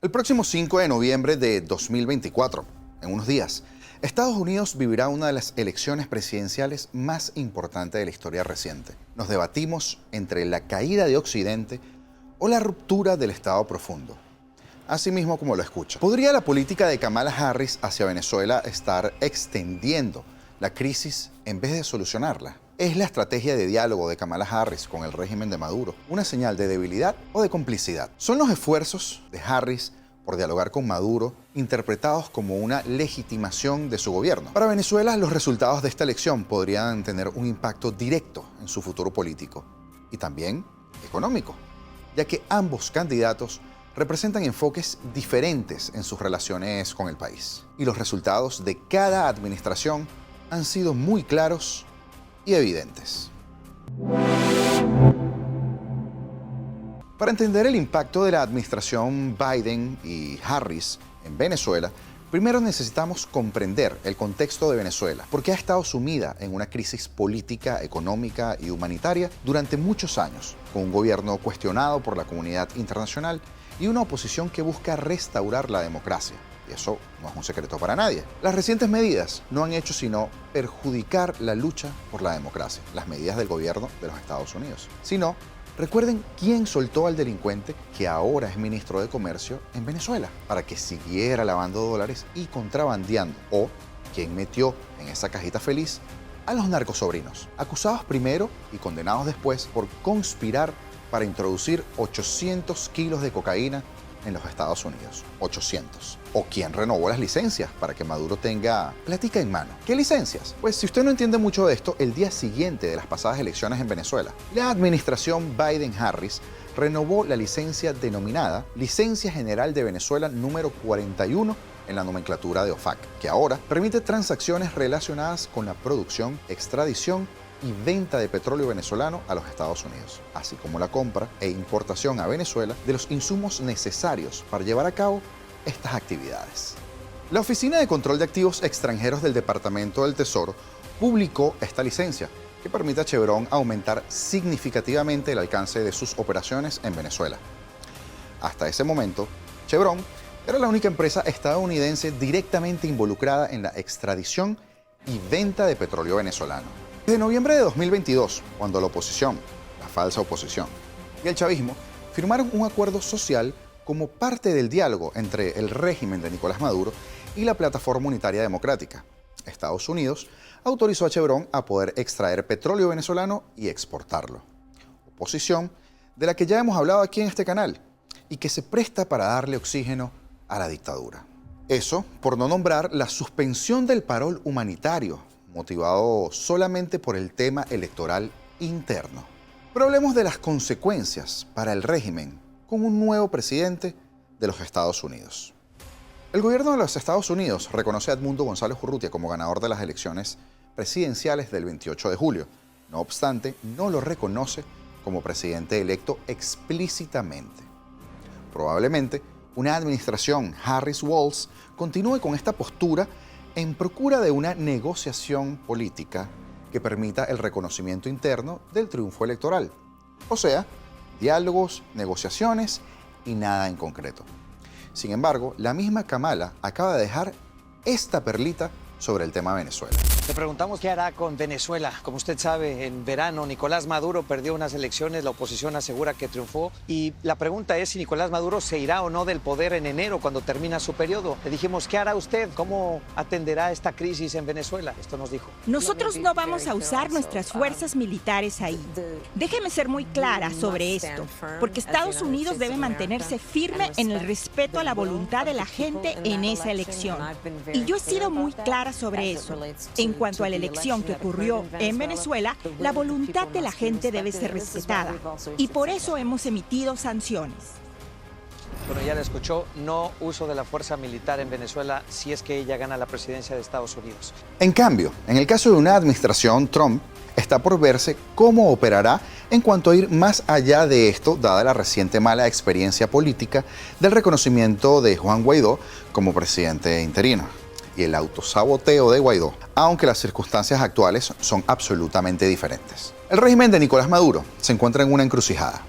El próximo 5 de noviembre de 2024, en unos días, Estados Unidos vivirá una de las elecciones presidenciales más importantes de la historia reciente. Nos debatimos entre la caída de Occidente o la ruptura del Estado profundo. Así mismo como lo escucha. ¿Podría la política de Kamala Harris hacia Venezuela estar extendiendo la crisis en vez de solucionarla? ¿Es la estrategia de diálogo de Kamala Harris con el régimen de Maduro una señal de debilidad o de complicidad? ¿Son los esfuerzos de Harris por dialogar con Maduro interpretados como una legitimación de su gobierno? Para Venezuela, los resultados de esta elección podrían tener un impacto directo en su futuro político y también económico, ya que ambos candidatos representan enfoques diferentes en sus relaciones con el país. Y los resultados de cada administración han sido muy claros y evidentes. Para entender el impacto de la administración Biden y Harris en Venezuela, primero necesitamos comprender el contexto de Venezuela, porque ha estado sumida en una crisis política, económica y humanitaria durante muchos años, con un gobierno cuestionado por la comunidad internacional y una oposición que busca restaurar la democracia. Y eso no es un secreto para nadie. Las recientes medidas no han hecho sino perjudicar la lucha por la democracia, las medidas del gobierno de los Estados Unidos. Sino, recuerden quién soltó al delincuente que ahora es ministro de Comercio en Venezuela para que siguiera lavando dólares y contrabandeando, o quién metió en esa cajita feliz a los narcosobrinos, acusados primero y condenados después por conspirar para introducir 800 kilos de cocaína en los Estados Unidos. 800. ¿O quién renovó las licencias para que Maduro tenga plática en mano? ¿Qué licencias? Pues si usted no entiende mucho de esto, el día siguiente de las pasadas elecciones en Venezuela, la administración Biden-Harris renovó la licencia denominada Licencia General de Venezuela número 41 en la nomenclatura de OFAC, que ahora permite transacciones relacionadas con la producción, extradición y venta de petróleo venezolano a los Estados Unidos, así como la compra e importación a Venezuela de los insumos necesarios para llevar a cabo estas actividades. La Oficina de Control de Activos Extranjeros del Departamento del Tesoro publicó esta licencia, que permite a Chevron aumentar significativamente el alcance de sus operaciones en Venezuela. Hasta ese momento, Chevron era la única empresa estadounidense directamente involucrada en la extradición y venta de petróleo venezolano. Desde noviembre de 2022, cuando la oposición, la falsa oposición, y el chavismo firmaron un acuerdo social como parte del diálogo entre el régimen de Nicolás Maduro y la Plataforma Unitaria Democrática, Estados Unidos autorizó a Chevron a poder extraer petróleo venezolano y exportarlo. Oposición de la que ya hemos hablado aquí en este canal y que se presta para darle oxígeno a la dictadura. Eso por no nombrar la suspensión del parol humanitario, motivado solamente por el tema electoral interno. Pero hablemos de las consecuencias para el régimen con un nuevo presidente de los Estados Unidos. El gobierno de los Estados Unidos reconoce a Edmundo González Urrutia como ganador de las elecciones presidenciales del 28 de julio. No obstante, no lo reconoce como presidente electo explícitamente. Probablemente, una administración Harris-Walz continúe con esta postura en procura de una negociación política que permita el reconocimiento interno del triunfo electoral. O sea, diálogos, negociaciones y nada en concreto. Sin embargo, la misma Kamala acaba de dejar esta perlita sobre el tema Venezuela. Le preguntamos qué hará con Venezuela. Como usted sabe, en verano Nicolás Maduro perdió unas elecciones, la oposición asegura que triunfó. Y la pregunta es si Nicolás Maduro se irá o no del poder en enero cuando termina su periodo. Le dijimos, ¿qué hará usted? ¿Cómo atenderá esta crisis en Venezuela? Esto nos dijo. Nosotros no vamos a usar nuestras fuerzas militares ahí. Déjeme ser muy clara sobre esto, porque Estados Unidos debe mantenerse firme en el respeto a la voluntad de la gente en esa elección. Y yo he sido muy clara sobre eso. En cuanto a la elección que ocurrió en Venezuela, la voluntad de la gente debe ser respetada. Y por eso hemos emitido sanciones. Bueno, ya la escuchó, no uso de la fuerza militar en Venezuela si es que ella gana la presidencia de Estados Unidos. En cambio, en el caso de una administración Trump, está por verse cómo operará en cuanto a ir más allá de esto, dada la reciente mala experiencia política del reconocimiento de Juan Guaidó como presidente interino y el autosaboteo de Guaidó, aunque las circunstancias actuales son absolutamente diferentes. El régimen de Nicolás Maduro se encuentra en una encrucijada.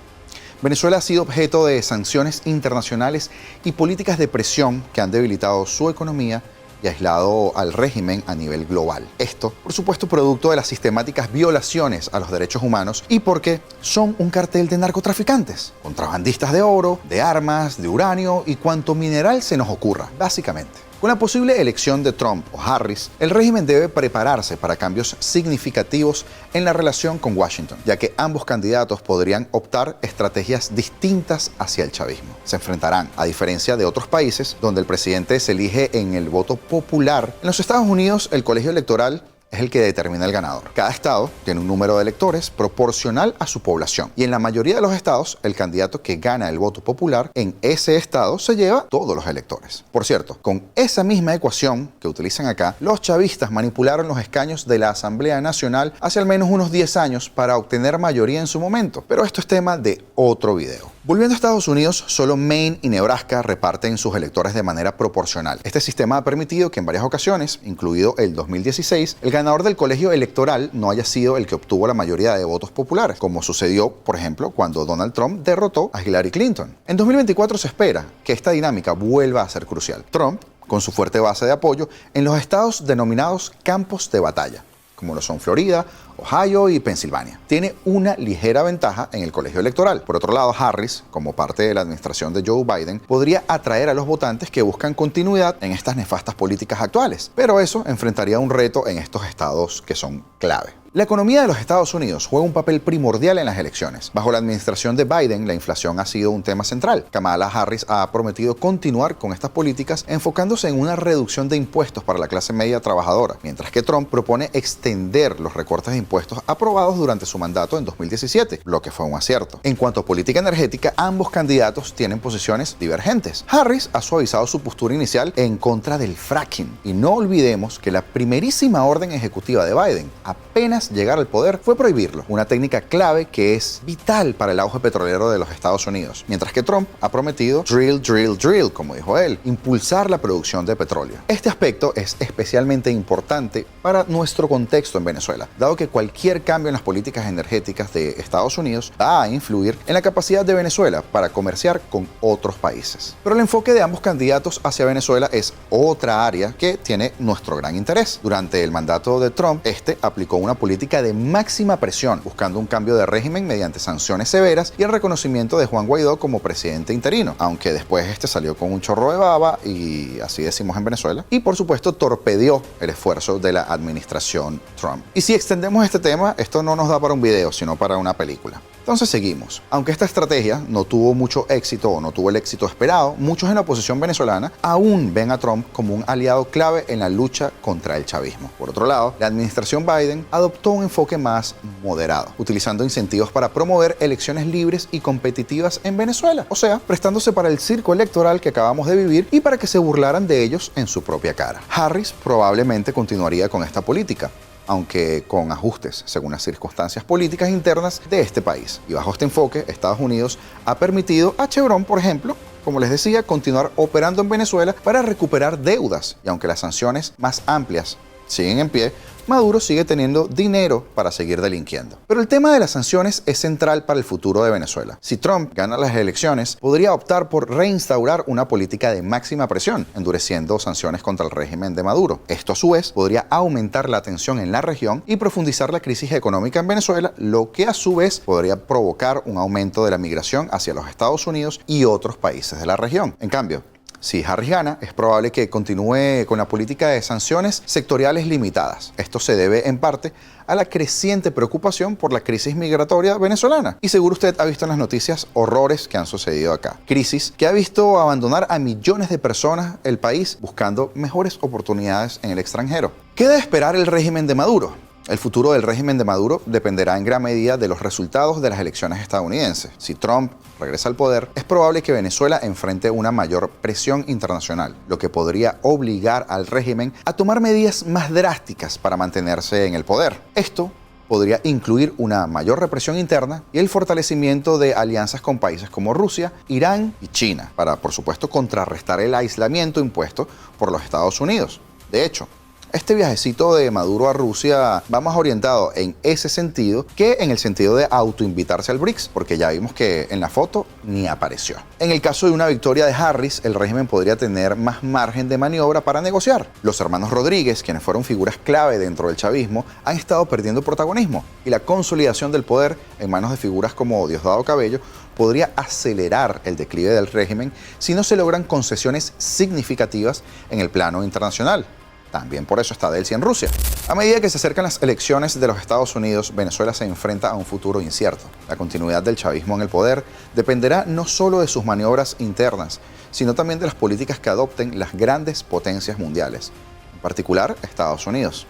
Venezuela ha sido objeto de sanciones internacionales y políticas de presión que han debilitado su economía y aislado al régimen a nivel global. Esto, por supuesto, producto de las sistemáticas violaciones a los derechos humanos y porque son un cartel de narcotraficantes, contrabandistas de oro, de armas, de uranio y cuanto mineral se nos ocurra, básicamente. Con la posible elección de Trump o Harris, el régimen debe prepararse para cambios significativos en la relación con Washington, ya que ambos candidatos podrían optar estrategias distintas hacia el chavismo. Se enfrentarán, a diferencia de otros países donde el presidente se elige en el voto popular. En los Estados Unidos, el colegio electoral es el que determina el ganador. Cada estado tiene un número de electores proporcional a su población. Y en la mayoría de los estados, el candidato que gana el voto popular en ese estado se lleva todos los electores. Por cierto, con esa misma ecuación que utilizan acá, los chavistas manipularon los escaños de la Asamblea Nacional hace al menos unos 10 años para obtener mayoría en su momento. Pero esto es tema de otro video. Volviendo a Estados Unidos, solo Maine y Nebraska reparten sus electores de manera proporcional. Este sistema ha permitido que en varias ocasiones, incluido el 2016, el ganador del colegio electoral no haya sido el que obtuvo la mayoría de votos populares, como sucedió, por ejemplo, cuando Donald Trump derrotó a Hillary Clinton. En 2024 se espera que esta dinámica vuelva a ser crucial. Trump, con su fuerte base de apoyo en los estados denominados campos de batalla, como lo son Florida, Ohio y Pensilvania, tiene una ligera ventaja en el colegio electoral. Por otro lado, Harris, como parte de la administración de Joe Biden, podría atraer a los votantes que buscan continuidad en estas nefastas políticas actuales, pero eso enfrentaría un reto en estos estados que son clave. La economía de los Estados Unidos juega un papel primordial en las elecciones. Bajo la administración de Biden, la inflación ha sido un tema central. Kamala Harris ha prometido continuar con estas políticas enfocándose en una reducción de impuestos para la clase media trabajadora, mientras que Trump propone extender los recortes de impuestos aprobados durante su mandato en 2017, lo que fue un acierto. En cuanto a política energética, ambos candidatos tienen posiciones divergentes. Harris ha suavizado su postura inicial en contra del fracking. Y no olvidemos que la primerísima orden ejecutiva de Biden, apenas llegar al poder, fue prohibirlo, una técnica clave que es vital para el auge petrolero de los Estados Unidos, mientras que Trump ha prometido drill, drill, drill, como dijo él, impulsar la producción de petróleo. Este aspecto es especialmente importante para nuestro contexto en Venezuela, dado que cualquier cambio en las políticas energéticas de Estados Unidos va a influir en la capacidad de Venezuela para comerciar con otros países. Pero el enfoque de ambos candidatos hacia Venezuela es otra área que tiene nuestro gran interés. Durante el mandato de Trump, este aplicó una política de máxima presión, buscando un cambio de régimen mediante sanciones severas y el reconocimiento de Juan Guaidó como presidente interino, aunque después este salió con un chorro de baba, y así decimos en Venezuela, y por supuesto torpedeó el esfuerzo de la administración Trump. Y si extendemos este tema, esto no nos da para un video, sino para una película. Entonces seguimos. Aunque esta estrategia no tuvo mucho éxito o no tuvo el éxito esperado, muchos en la oposición venezolana aún ven a Trump como un aliado clave en la lucha contra el chavismo. Por otro lado, la administración Biden adoptó un enfoque más moderado, utilizando incentivos para promover elecciones libres y competitivas en Venezuela, o sea, prestándose para el circo electoral que acabamos de vivir y para que se burlaran de ellos en su propia cara. Harris probablemente continuaría con esta política, aunque con ajustes según las circunstancias políticas internas de este país. Y bajo este enfoque, Estados Unidos ha permitido a Chevron, por ejemplo, como les decía, continuar operando en Venezuela para recuperar deudas. Y aunque las sanciones más amplias siguen en pie, Maduro sigue teniendo dinero para seguir delinquiendo. Pero el tema de las sanciones es central para el futuro de Venezuela. Si Trump gana las elecciones, podría optar por reinstaurar una política de máxima presión, endureciendo sanciones contra el régimen de Maduro. Esto a su vez podría aumentar la tensión en la región y profundizar la crisis económica en Venezuela, lo que a su vez podría provocar un aumento de la migración hacia los Estados Unidos y otros países de la región. En cambio, si Harris gana, es probable que continúe con la política de sanciones sectoriales limitadas. Esto se debe en parte a la creciente preocupación por la crisis migratoria venezolana. Y seguro usted ha visto en las noticias horrores que han sucedido acá. Crisis que ha visto abandonar a millones de personas el país buscando mejores oportunidades en el extranjero. ¿Qué debe esperar el régimen de Maduro? El futuro del régimen de Maduro dependerá en gran medida de los resultados de las elecciones estadounidenses. Si Trump regresa al poder, es probable que Venezuela enfrente una mayor presión internacional, lo que podría obligar al régimen a tomar medidas más drásticas para mantenerse en el poder. Esto podría incluir una mayor represión interna y el fortalecimiento de alianzas con países como Rusia, Irán y China, para, por supuesto, contrarrestar el aislamiento impuesto por los Estados Unidos. De hecho, Este viajecito de Maduro a Rusia va más orientado en ese sentido que en el sentido de autoinvitarse al BRICS, porque ya vimos que en la foto ni apareció. En el caso de una victoria de Harris, el régimen podría tener más margen de maniobra para negociar. Los hermanos Rodríguez, quienes fueron figuras clave dentro del chavismo, han estado perdiendo protagonismo y la consolidación del poder en manos de figuras como Diosdado Cabello podría acelerar el declive del régimen si no se logran concesiones significativas en el plano internacional. También por eso está Delcy en Rusia. A medida que se acercan las elecciones de los Estados Unidos, Venezuela se enfrenta a un futuro incierto. La continuidad del chavismo en el poder dependerá no solo de sus maniobras internas, sino también de las políticas que adopten las grandes potencias mundiales, en particular Estados Unidos.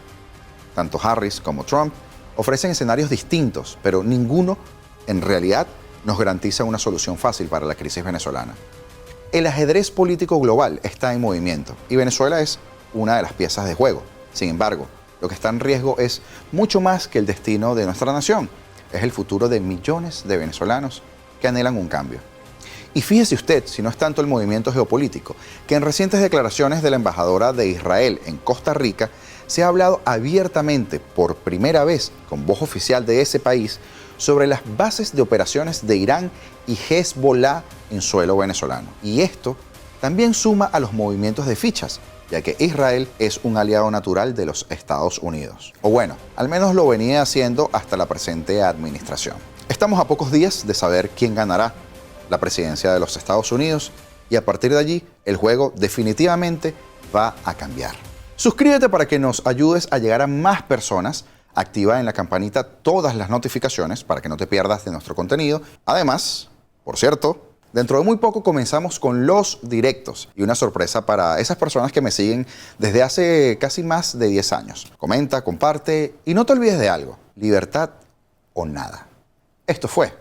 Tanto Harris como Trump ofrecen escenarios distintos, pero ninguno en realidad nos garantiza una solución fácil para la crisis venezolana. El ajedrez político global está en movimiento y Venezuela es una de las piezas de juego. Sin embargo, lo que está en riesgo es mucho más que el destino de nuestra nación. Es el futuro de millones de venezolanos que anhelan un cambio. Y fíjese usted, si no es tanto el movimiento geopolítico, que en recientes declaraciones de la embajadora de Israel en Costa Rica se ha hablado abiertamente por primera vez con voz oficial de ese país sobre las bases de operaciones de Irán y Hezbollah en suelo venezolano. Y esto también suma a los movimientos de fichas, ya que Israel es un aliado natural de los Estados Unidos. O bueno, al menos lo venía haciendo hasta la presente administración. Estamos a pocos días de saber quién ganará la presidencia de los Estados Unidos y a partir de allí el juego definitivamente va a cambiar. Suscríbete para que nos ayudes a llegar a más personas. Activa en la campanita todas las notificaciones para que no te pierdas de nuestro contenido. Además, por cierto, dentro de muy poco comenzamos con los directos y una sorpresa para esas personas que me siguen desde hace casi más de 10 años. Comenta, comparte y no te olvides de algo: libertad o nada. Esto fue